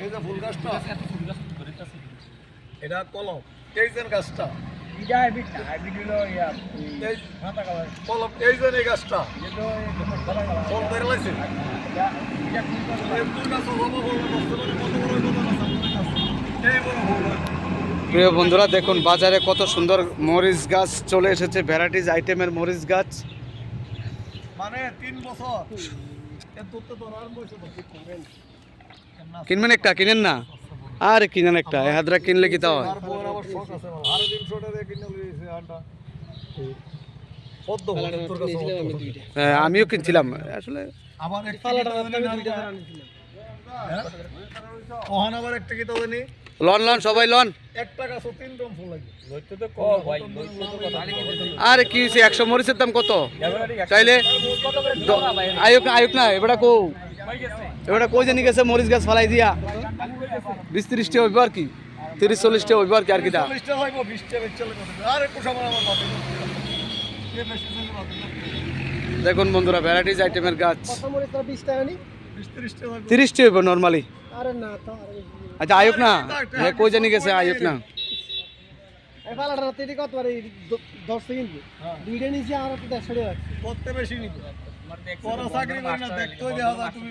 এই যে ফুল গাছটা এটা কলম এই যে গাছটা এটা হাইব্রিড হলো ইয়া এই মাথা কালার কলম এই যে এই গাছটা যেটা সাদা কালার ফল ধরে লাগছে এটা এই ফুল গাছ হবো বর্তমানে কত বড় গাছ এই বড় ফুল গাছ। প্রিয় বন্ধুরা দেখুন বাজারে কত সুন্দর মরিচ গাছ চলে এসেছে, ভ্যারাইটিস আইটেমের মরিচ গাছ। মানে 3 বছর এর দুধ তো ধরার বয়সে তো ঠিক করবেন কিনবেন একটা, কিনেন না? আরে কিনেন একটা, এ হাদরা কিনলে কি তা হয়? তারপর আবার শখ আছে আমার আরো 300 টাকা কিনে লইছে আন্ডা পদ্ম তোর কাছে আমিও কিনছিলাম আসলে। আবার এক ফালাটা ওহান আবার একটা কি তো জানি লন লন সবাই লন। 1 টাকা 3 রকম ফুল লাগে লইতে তো কম ভাই আরে কি হয়েছে, 100 মরিচের দাম কত চাইলে? আয়ুক না আয়ুক না, এবারে কো এবারে কই জানি গেছে মরিচ গাছ ফালাই দিয়া 20-30 টা হইব আর কি, 30-40 টা হইব আর কি। আর কি তা 40 টাকা লাগবে 20 টাকা চলে কত আরে কোষা আমার বাপে কে বেশি চলে বাপে দেখুন বন্ধুরা ভ্যারাইটিস আইটেমের গাছ। কত মরিচ 20 টাকা নি 20-30 টাকা লাগবে 30 টা হইব নরমালি। আরে না তো আচ্ছা আয়ুক না, এ কই জানি গেছে আয়ুক না। এই ফালাটা রাতে কত পারে 10 সেকেন্ড দুইটা নিচে আর 150 টাকা কত বেশি নিবে পরে চাকরি করি না দেখতেই দেখা যায় তুমি